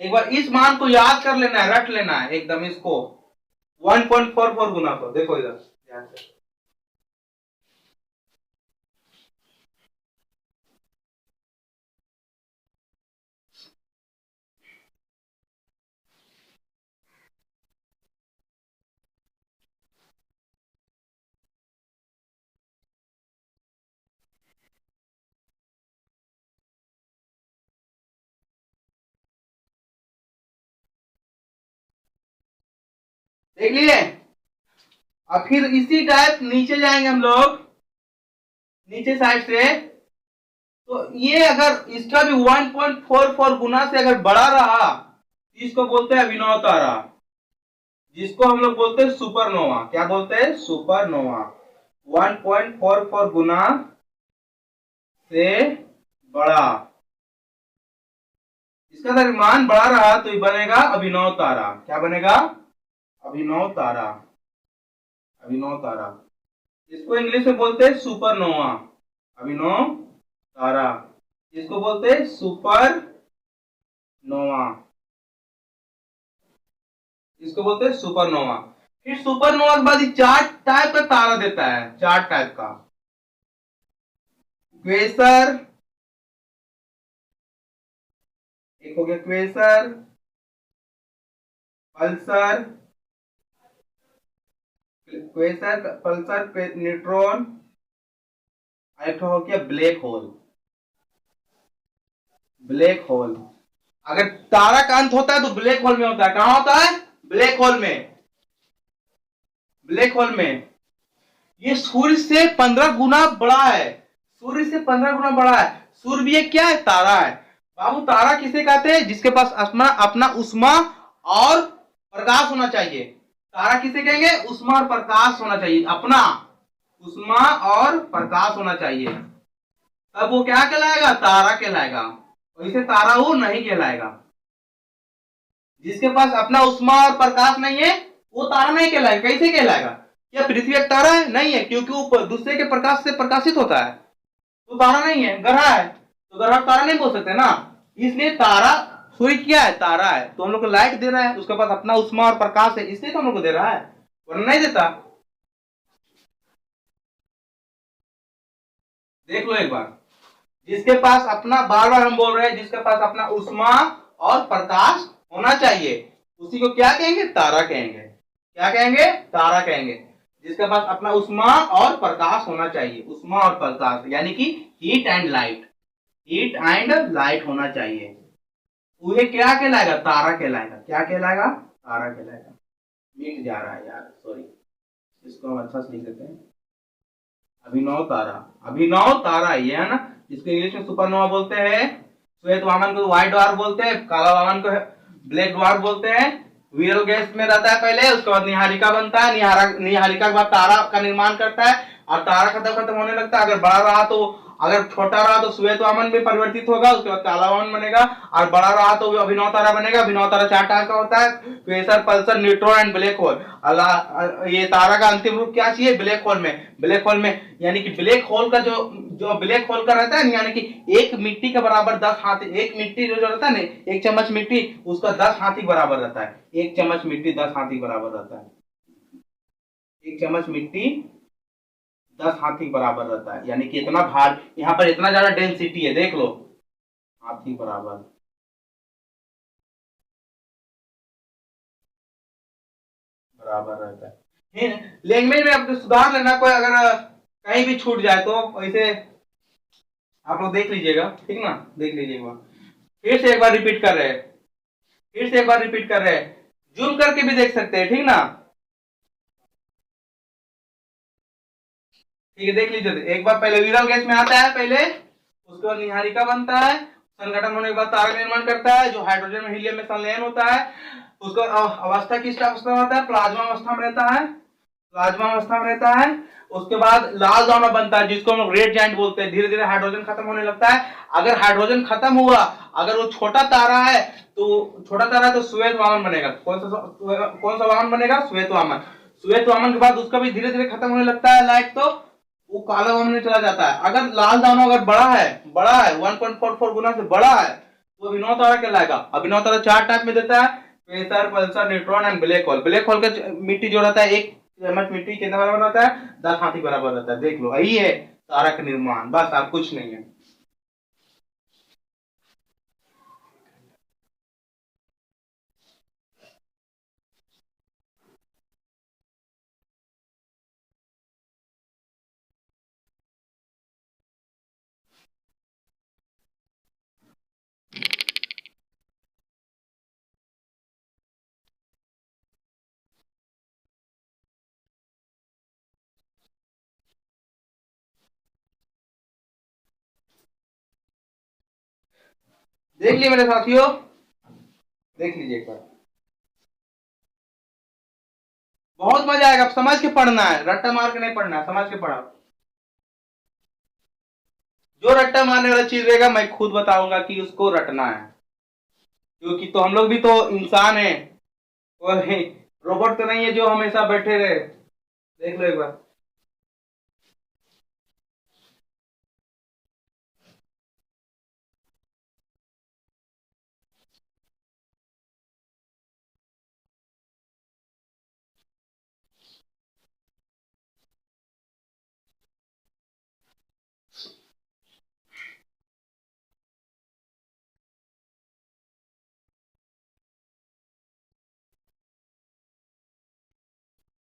एक बार इस मान को याद कर लेना है, रट लेना है एकदम इसको, 1.44 गुना को। देखो इधर ध्यान से, देख लिए। अब फिर इसी टाइप नीचे जाएंगे हम लोग, नीचे साइड से। तो ये अगर इसका भी 1.44 गुना से अगर बड़ा रहा, इसको बोलते हैं अभिनव तारा, जिसको हम लोग बोलते हैं सुपरनोवा। क्या बोलते हैं? सुपरनोवा। 1.44 गुना से बड़ा, इसका द्रव्यमान बड़ा रहा तो ये बनेगा अभिनव तारा। क्या बनेगा? अभिनव तारा। अभिनव तारा, इसको इंग्लिश में बोलते हैं सुपरनोवा। अभिनव तारा, इसको बोलते हैं सुपर नोवा, इसको बोलते हैं सुपरनोवा। फिर सुपरनोवा के बाद चार टाइप का तारा देता है, चार टाइप का। क्वेसर, एक हो गया क्वेसर, पल्सर, क्वेसर पल्सर न्यूट्रॉन, एक हो गया ब्लैक होल। ब्लैक होल, अगर तारा का अंत होता है तो ब्लैक होल में होता है। कहां होता है? ब्लैक होल में। ब्लैक होल में ये सूर्य से 15 गुना बड़ा है, सूर्य से 15 गुना बड़ा है। सूर्य भी एक क्या है? तारा है। बाबू तारा किसे कहते हैं? जिसके पास अपना अपना उष्मा और प्रकाश होना चाहिए। तारा किसे कहेंगे? उष्मा और प्रकाश होना चाहिए, अपना उष्मा और प्रकाश होना चाहिए, तब वो क्या कहलाएगा? तारा कहलाएगा। वैसे तारा वो नहीं कहलाएगा। जिसके पास अपना उष्मा और प्रकाश नहीं है वो तारा नहीं कहलाएगा। कैसे कहलाएगा? क्या पृथ्वी एक तारा है? नहीं है, क्योंकि वो दूसरे के प्रकाश से प्रकाशित होता है, तो तारा नहीं है, ग्रह है। तो ग्रह तारा नहीं बोल सकते ना, इसलिए तारा, सूर्य क्या है? तारा है। तो हम लोग को लाइट दे रहा है, उसके पास अपना उष्मा और प्रकाश है, इसलिए तो हम लोग को दे रहा है, वरना नहीं देता। देख लो एक बार, जिसके पास अपना, बार बार हम बोल रहे हैं, जिसके पास अपना उष्मा और प्रकाश होना चाहिए, उसी को क्या कहेंगे? तारा कहेंगे। क्या कहेंगे? तारा कहेंगे। जिसके पास अपना उष्मा और प्रकाश होना चाहिए, उष्मा और प्रकाश यानी कि heat and light, heat and light होना चाहिए, वह क्या कहलाएगा? तारा कहलाएगा। क्या कहलाएगा? तारा कहलाएगा। मिट जा रहा है यार, सॉरी, इसको हम अच्छा से लिख देते हैं। अभिनव तारा, अभिनव तारा ये है ना, जिसको इंग्लिश में सुपरनोवा बोलते हैं। श्वेत वामन को व्हाइट ड्वार्फ बोलते हैं, काला वामन को ब्लैक ड्वार्फ बोलते हैं। विरल गैस में रहता है पहले, उसके बाद निहारिका बनता है, निहारिका के बाद तारा का निर्माण करता है, और तारा खत्म खत्म होने लगता है। अगर बड़ा रहा तो, अगर छोटा रहा तो श्वेत वामन में परिवर्तित होगा, उसके बाद काला वामन बनेगा, और बड़ा रहा तो अभिनव तारा बनेगा। अभिनव तारा चार टाइप का होता है, quasar, pulsar, neutron and black hole. ये तारा का अंतिम रूप क्या चाहिए? ब्लैक होल में। ब्लैक होल में यानी कि ब्लैक होल का जो जो ब्लैक होल का रहता है, यानी कि एक मिट्टी के बराबर 10 हाथी, एक मिट्टी जो रहता है ना, एक चम्मच मिट्टी, उसका 10 हाथी बराबर रहता है। एक चम्मच मिट्टी 10 हाथी बराबर रहता है। एक चम्मच मिट्टी 10 हाथी बराबर रहता है, यानी कि इतना भार, यहाँ पर इतना ज्यादा डेंसिटी है, देख लो, हाथी बराबर बराबर रहता है। लैंग्वेज में आपको सुधार लेना, कोई अगर कहीं भी छूट जाए तो वैसे आप लोग देख लीजिएगा, ठीक ना, देख लीजिएगा। फिर से एक बार रिपीट कर रहे हैं, फिर से एक बार रिपीट कर रहे हैं, जूम करके भी देख सकते हैं, ठीक ना। ठीक है, देख लीजिए एक बार, पहले विरल गैस में आता है पहले, उसके बाद निहारिका बनता है, संगठन होने के बाद तारा का निर्माण करता है, जो हाइड्रोजन में हीलियम में संलयन होता है, उसका अवस्था किस अवस्था में होता है, प्लाज्मा अवस्था में रहता है, प्लाज्मा अवस्था में रहता है। उसके बाद लाल दाना बनता है जिसको हम लोग रेड जाइंट बोलते हैं। धीरे धीरे हाइड्रोजन खत्म होने लगता है। अगर हाइड्रोजन खत्म हुआ, अगर वो छोटा तारा है तो छोटा तारा है तो श्वेत वामन बनेगा। कौन सा वामन बनेगा, श्वेत वामन। श्वेत वामन के बाद उसका भी धीरे धीरे खत्म होने लगता है लाइट, तो वो काला वामन में चला जाता है। अगर लाल दाना अगर बड़ा है 1.44 गुना से बड़ा है तो अभिनव तारा कहलाएगा। अभिनव तारा 4 टाइप में देता है, quasar, pulsar, neutron and black hole. Black hole का मिट्टी जो रहता है, एक चम्मच मिट्टी कितना बराबर रहता है, 10 हाथी बराबर रहता है। देख लो, यही है तारा का निर्माण, बस आप कुछ नहीं है। देख लिए मेरे साथियों, देख लीजिए एक बार, बहुत मजा आएगा। समझ के पढ़ना है, रट्टा मार के नहीं पढ़ना है, समझ के पढ़ा। जो रट्टा मारने वाला चीज रहेगा मैं खुद बताऊंगा कि उसको रटना है, क्योंकि तो हम लोग भी तो इंसान है, और रोबोट तो नहीं है जो हमेशा बैठे रहे। देख लो एक बार।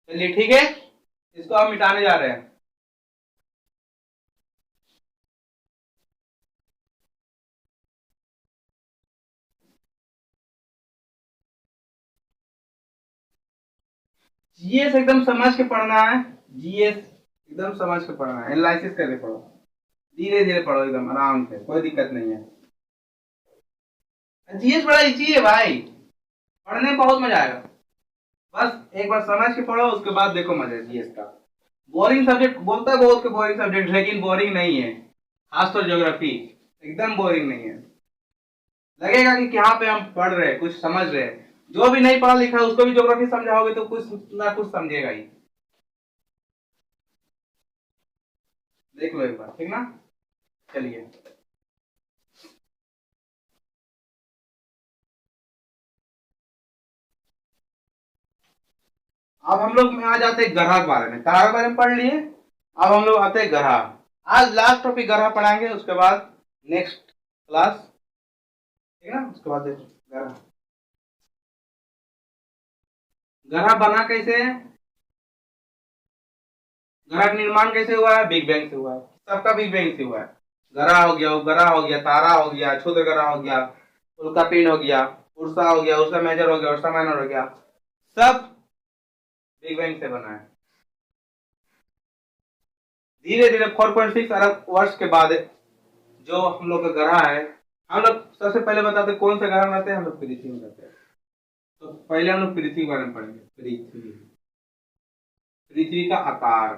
चलिए ठीक है, इसको हम मिटाने जा रहे हैं। जीएस एकदम समझ के पढ़ना है, जीएस एकदम समझ के पढ़ना है, एनालिसिस करके पढ़ो, धीरे धीरे पढ़ो, एकदम आराम से, कोई दिक्कत नहीं है। जीएस बड़ा इजी है भाई, पढ़ने में बहुत मजा आएगा। बस एक बार समझ के पढ़ो, उसके बाद देखो मजा जीएस का। बोरिंग सब्जेक्ट बोलता है बहुत के बोरिंग सब्जेक्ट, लेकिन बोरिंग नहीं है, खासतौर ज्योग्राफी एकदम बोरिंग नहीं है। लगेगा कि यहाँ पे हम पढ़ रहे हैं, कुछ समझ रहे हैं। जो भी नहीं पढ़ा लिखा है उसको भी ज्योग्राफी समझाओगे तो कुछ ना कुछ समझेगा ही। देख लो एक बार, ठीक ना। चलिए, अब हम लोग में आ जाते हैं ग्रह के बारे में। तारा के बारे में पढ़ लिए, अब हम लोग आते हैं ग्रह। आज लास्ट टॉपिक ग्रह पढ़ाएंगे, उसके बाद नेक्स्ट क्लास, ठीक है ना, उसके बाद ग्रह। ग्रह बना कैसे है, ग्रह का निर्माण कैसे हुआ है, बिग बैंग से हुआ है, सबका बिग बैंग से हुआ है। ग्रह हो गया, उपग्रह हो गया, तारा हो गया, क्षुद्र ग्रह हो गया, उल्का पिंड हो गया, उर्सा हो गया, उर्सा मेजर हो गया, उर्सा माइनर हो गया, सब बिग बैंग से बना है। धीरे धीरे 4.6 अरब वर्ष के बाद जो हम लोग का ग्रह है, हम लोग सबसे पहले बताते हैं कौन से ग्रह में रहते हैं, हम लोग पृथ्वी में रहते हैं। तो पहले हम लोग पृथ्वी के बारे में पढ़ेंगे। पृथ्वी, पृथ्वी का आकार,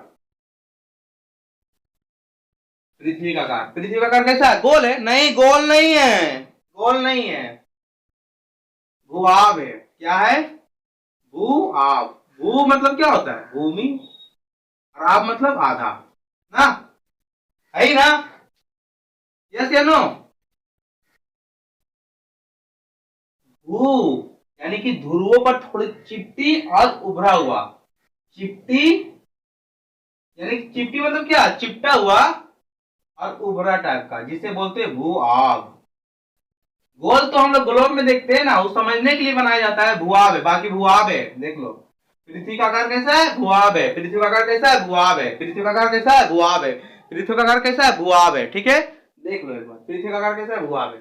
पृथ्वी का आकार, पृथ्वी का आकार कैसा है, गोल है? नहीं, गोल नहीं है, गोल नहीं है, भूआब है। क्या है, भूआब। भू मतलब क्या होता है, भूमि, और आब मतलब आधा ना, है ही ना, यस या नो। भू यानी कि ध्रुवों पर थोड़ी चिपटी और उभरा हुआ, चिपटी यानी चिपटी मतलब क्या, चिपटा हुआ और उभरा टाइप का, जिसे बोलते हैं भू आग। गोल तो हम लोग ग्लोब में देखते हैं ना, वो समझने के लिए बनाया जाता है, भूआब है, बाकी भूआब है। देख लो, पृथ्वी का आकार कैसा है, भूआब है। पृथ्वी का आकार कैसा है, भूआब है। पृथ्वी का आकार कैसा है, भूआब है। पृथ्वी का आकार कैसा है, भूआब है। ठीक है, देख लो एक बार, पृथ्वी का आकार कैसा है, भूआब है।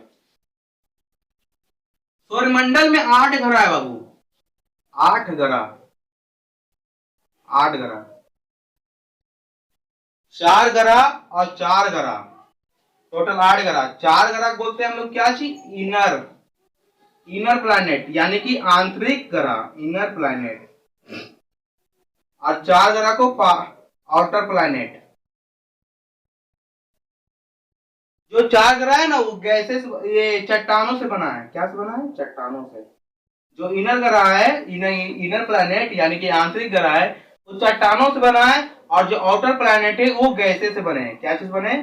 सौरमंडल में 8 ग्रह है बाबू, 8 ग्रह, 8 ग्रह, 4 ग्रह और 4 ग्रह, टोटल 8 ग्रह। 4 ग्रह बोलते हैं हम लोग क्या चीज, इनर प्लैनेट यानी कि आंतरिक ग्रह, इनर प्लैनेट। और 4 ग्रह को आउटर प्लैनेट। जो 4 ग्रह है ना वो गैसेस, ये चट्टानों से बना है। क्या से बना है, चट्टानों से। जो इनर ग्रह है, इनर प्लैनेट यानी कि आंतरिक ग्रह है, वो चट्टानों से बना है। और जो आउटर प्लैनेट है वो गैसेस से बने हैं। क्या चीज बने,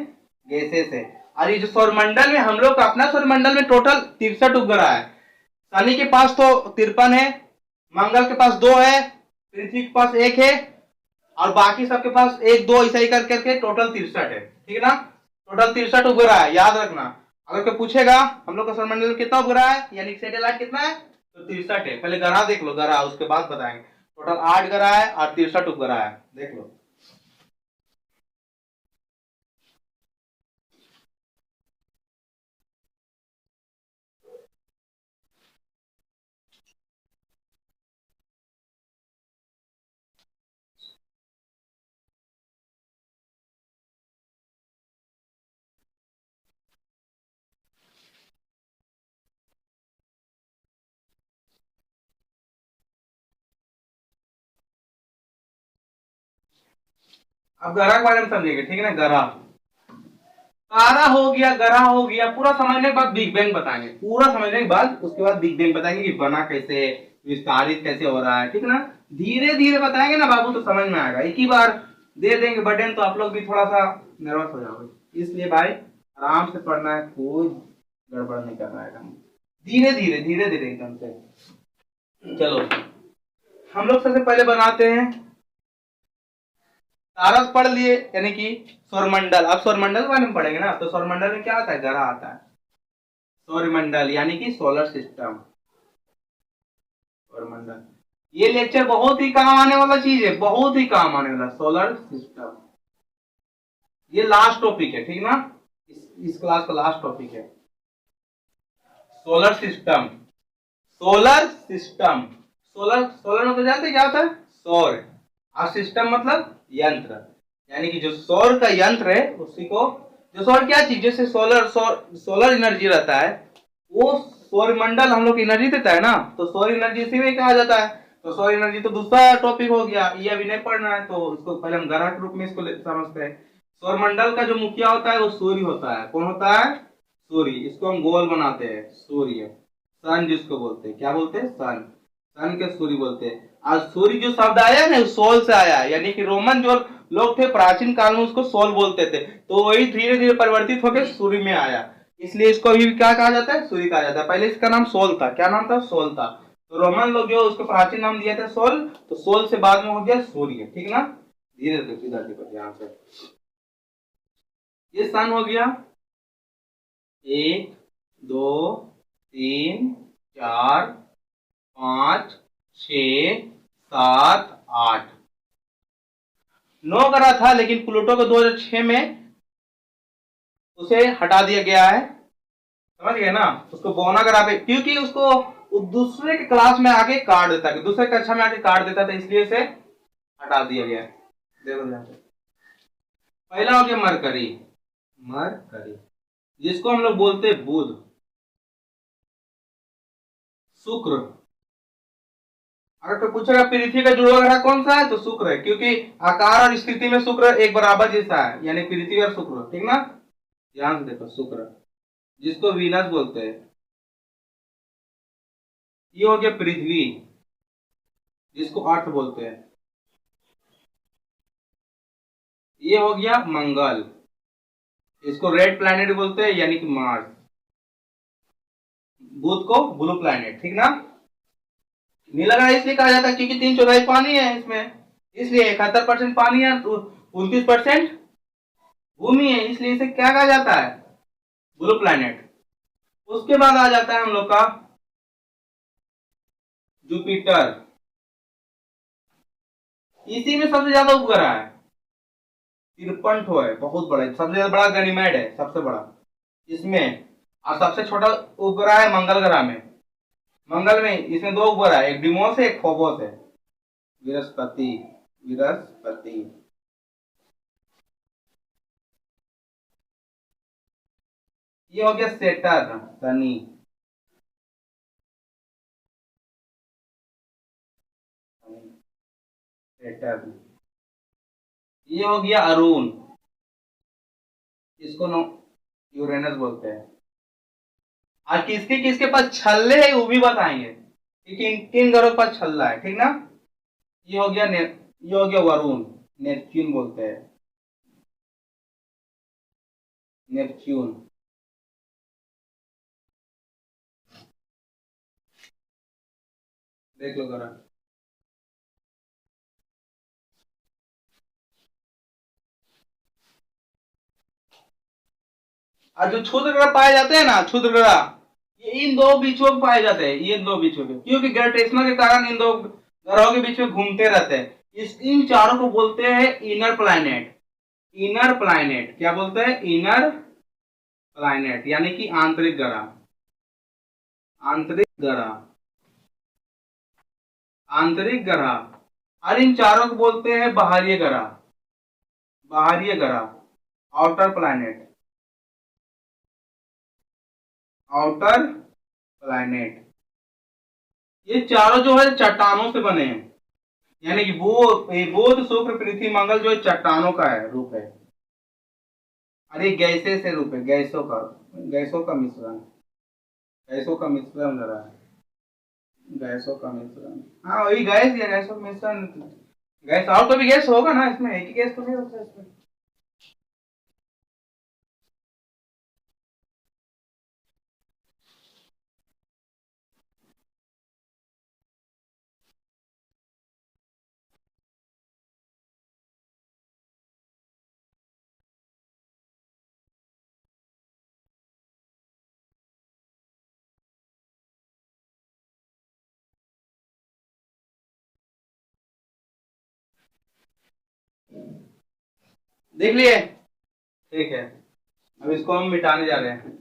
गैसेस से। और ये जो सौरमंडल में हम लोग का अपना सौरमंडल में टोटल 63 उपग्रह है। शनि के पास तो 53 है, मंगल के पास 2 है, पृथ्वी के पास 1 है, और बाकी सबके पास 1 2 ऐसा ही करके टोटल 63 है। ठीक है ना, टोटल 63 उपग्रह है, याद रखना। अगर कोई पूछेगा हम लोग का सौरमंडल में कितना उपग्रह है यानी सैटेलाइट कितना है, तो 63 है। पहले ग्रह देख लो, ग्रह उसके बाद बताएंगे। टोटल 8 ग्रह है और 63 उपग्रह है, देख लो। अब ग्रह के बारे में समझेंगे, ठीक है ना। ग्रह, तारा हो गया, ग्रह हो गया, पूरा समझने के बाद बिग बैंग बताएंगे। पूरा समझने के बाद उसके बाद बिग बैंग बताएंगे कि बना कैसे, विस्तारित कैसे हो रहा है। ठीक है ना, धीरे धीरे बताएंगे ना बाबू तो समझ में आएगा। एक ही बार दे देंगे बर्डन तो आप लोग भी थोड़ा सा नर्वस हो जाओगे। इसलिए भाई आराम से पढ़ना है, कोई गड़बड़ नहीं करना है, धीरे धीरे धीरे धीरे एकदम से। चलो हम लोग सबसे पहले बनाते हैं, तारा पढ़ लिए यानी कि सौरमंडल। अब सौरमंडल के बारे में पढ़ेंगे ना, तो सौरमंडल में क्या आता है, ग्रह आता है। सौरमंडल यानी कि सोलर सिस्टम, सौरमंडल। ये लेक्चर बहुत ही काम आने वाला चीज है, बहुत ही काम आने वाला सोलर सिस्टम। ये लास्ट टॉपिक है, ठीक ना, इस क्लास का लास्ट टॉपिक है solar system. Solar system, solar, solar मतलब जानते क्या होता है, सौर। और सिस्टम मतलब यंत्र, यानी कि जो सौर का यंत्र है उसी को, जो सौर क्या चीज, जैसे सोलर एनर्जी रहता है, वो सौरमंडल हम लोग एनर्जी देता है ना, तो सौर एनर्जी इसी में कहा जाता है। तो सौर एनर्जी तो दूसरा टॉपिक हो गया, ये अभी नहीं पढ़ना है, तो इसको पहले हम ग्रह के रूप में इसको समझते हैं। सौरमंडल का जो मुखिया होता है वो सूर्य होता है। कौन होता है, सूर्य। इसको हम गोल बनाते हैं, सूर्य, सन जिसको बोलते हैं। क्या बोलते हैं, सन, सन के सूर्य बोलते हैं। आज सूर्य जो शब्द आया ना सोल से आया, यानी कि रोमन जो लोग थे प्राचीन काल में उसको सोल बोलते थे, तो वही धीरे धीरे परिवर्तित होकर सूर्य में आया, इसलिए इसको भी क्या कहा जाता है, सूर्य कहा जाता है। पहले इसका नाम सोल था। क्या नाम था, सोल था। तो रोमन लोग जो उसको प्राचीन नाम दिया था सोल, तो सोल से बाद में हो गया सूर्य। ठीक ना, धीरे धीरे इधर देखो ध्यान से। ये सन हो गया, 1 2 3 4 5 6 7 8 9 ग्रह था, लेकिन प्लूटो को 2006 में उसे हटा दिया गया है। समझ गए ना, उसको बौना ग्रह पे, क्योंकि उसको दूसरे के क्लास में आके काट देता है, दूसरे कक्षा में आके काट देता था, इसलिए इसे हटा दिया गया। देखो ध्यान से। पहला हो गया मरकरी, मरकरी जिसको हम लोग बोलते हैं बुध। शुक्र, अगर कोई पूछेगा पृथ्वी का जुड़वा ग्रह कौन सा है, तो शुक्र है, क्योंकि आकार और स्थिति में शुक्र एक बराबर जैसा है, यानी पृथ्वी और शुक्र। ठीक ना, ध्यान से देखो। शुक्र जिसको वीनस बोलते हैं, ये हो गया पृथ्वी जिसको अर्थ बोलते हैं, ये हो गया मंगल, इसको रेड प्लैनेट बोलते हैं यानी कि मार्स। बुध को ब्लू प्लैनेट। ठीक ना, नीला ग्रह इसलिए कहा जाता है क्योंकि 3/4 पानी है इसमें, इसलिए 71% पानी है, 29% भूमि है, इसलिए इसे क्या कहा जाता है, ब्लू प्लैनेट। उसके बाद आ जाता है हम लोग का जुपिटर। इसी में सबसे ज्यादा उपग्रह है, 53 ठो है, बहुत बड़ा, सबसे बड़ा गनीमेड है, सबसे बड़ा इसमें। और सबसे छोटा उपग्रह है मंगल ग्रह में। मंगल में इसमें 2 उपग्रह है, एक डिमोस है एक फोबोस है। बृहस्पति, बृहस्पति। ये हो गया सेटर, सनी। सेटर। ये हो गया अरुण, इसको नो यूरेनस बोलते हैं। और किसके किसके पास छल्ले है वो भी बताएंगे कि किन किन ग्रहों के पास छल्ला है, ठीक ना। ये हो गया ये हो गया वरुण, नेपच्यून बोलते हैं, नेपच्यून। देख लो जरा। और जो क्षुद्र ग्रह पाए जाते हैं ना, क्षुद्र ग्रह, ये इन दो बीचों में पाए जाते हैं, ये दो बीचों में, क्योंकि ग्रेविटेशनल के कारण इन दो ग्रहों के बीच में घूमते रहते हैं। इस इन चारों को बोलते हैं इनर प्लैनेट। इनर प्लैनेट क्या बोलते हैं? इनर प्लैनेट, यानी कि आंतरिक ग्रह। आंतरिक ग्रह, आंतरिक ग्रह। और इन चारों को बोलते हैं बाहरी ग्रह। बाहरी ग्रह, आउटर प्लैनेट। Outer planet. ये चारों जो है चट्टानों से बने हैं, यानी कि बुध शुक्र पृथ्वी मंगल जो चट्टानों का है, रूप है। अरे गैसे से रूप है, गैसों का, गैसों का मिश्रण। गैसों का मिश्रण जरा है, गैसों का मिश्रण। हाँ वही गैस या गैसों का मिश्रण। गैस और तो भी गैस होगा ना इसमें, एक ही गैस तो नहीं होता इसमें। देख लिए, ठीक है। अब इसको हम मिटाने जा रहे हैं।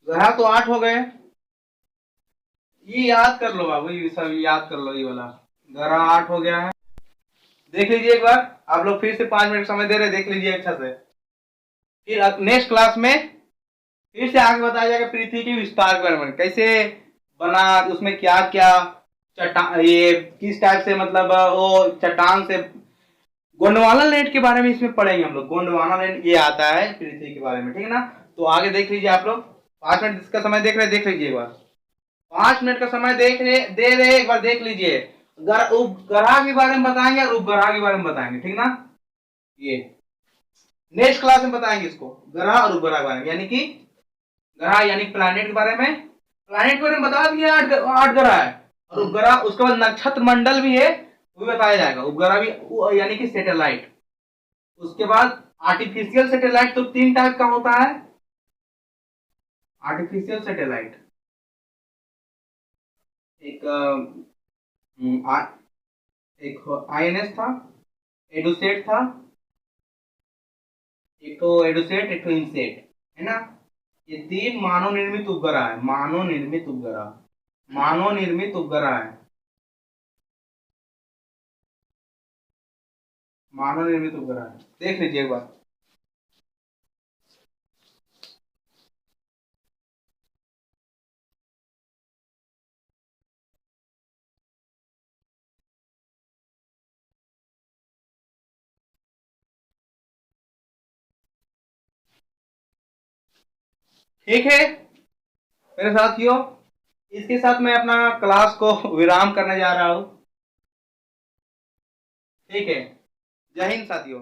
ग्रह तो 8 हो गए। ये याद कर लो बाबू, ये सब याद कर लो, ये वाला ग्रह 8 हो गया है। देख लीजिए एक बार, आप लोग फिर से 5 मिनट समय दे रहे, देख लीजिए अच्छा से। फिर नेक्स्ट क्लास में फिर से आगे बताया जाएगा पृथ्वी की विस्तार के बारे में, कैसे बना, उसमें क्या क्या चट्टान, ये किस टाइप से, मतलब वो चट्टान से। गोंडवाना लैंड के बारे में इसमें पढ़ेंगे हम लोग, गोंडवाना लैंड ये आता है पृथ्वी के बारे में, ठीक है ना। तो आगे देख लीजिए आप लोग। 5 मिनट इसका समय देख रहे, देख लीजिए एक बार। 5 मिनट का समय देख रहे, दे रहे, एक बार देख लीजिए। उपग्रह के बारे में बताएंगे और उपग्रह के बारे में बताएंगे, ठीक ना। ये नेक्स्ट क्लास में बताएंगे इसको, ग्रह और उपग्रह के बारे में, यानी कि ग्रह यानी प्लैनेट के बारे में। प्लैनेट के बारे में बता दिए, 8 ग्रह है। और उपग्रह, उसके बाद नक्षत्र मंडल भी है, वो भी बताया जाएगा। उपग्रह भी यानी कि सैटेलाइट। उसके बाद आर्टिफिशियल सैटेलाइट तो 3 टाइप का होता है। आर्टिफिशियल सैटेलाइट, एक एक आईएनएस था, एडुसेट था, एक तो एडुसेट, एक तो इनसेट, है ना। ये 3 मानव निर्मित उपग्रह है। मानव निर्मित उपग्रह, मानव निर्मित उपग्रह है, मानव निर्मित उपग्रह है। देख लीजिए एक बार। ठीक है मेरे साथियों, इसके साथ मैं अपना क्लास को विराम करने जा रहा हूँ। ठीक है, जय हिंद साथियों।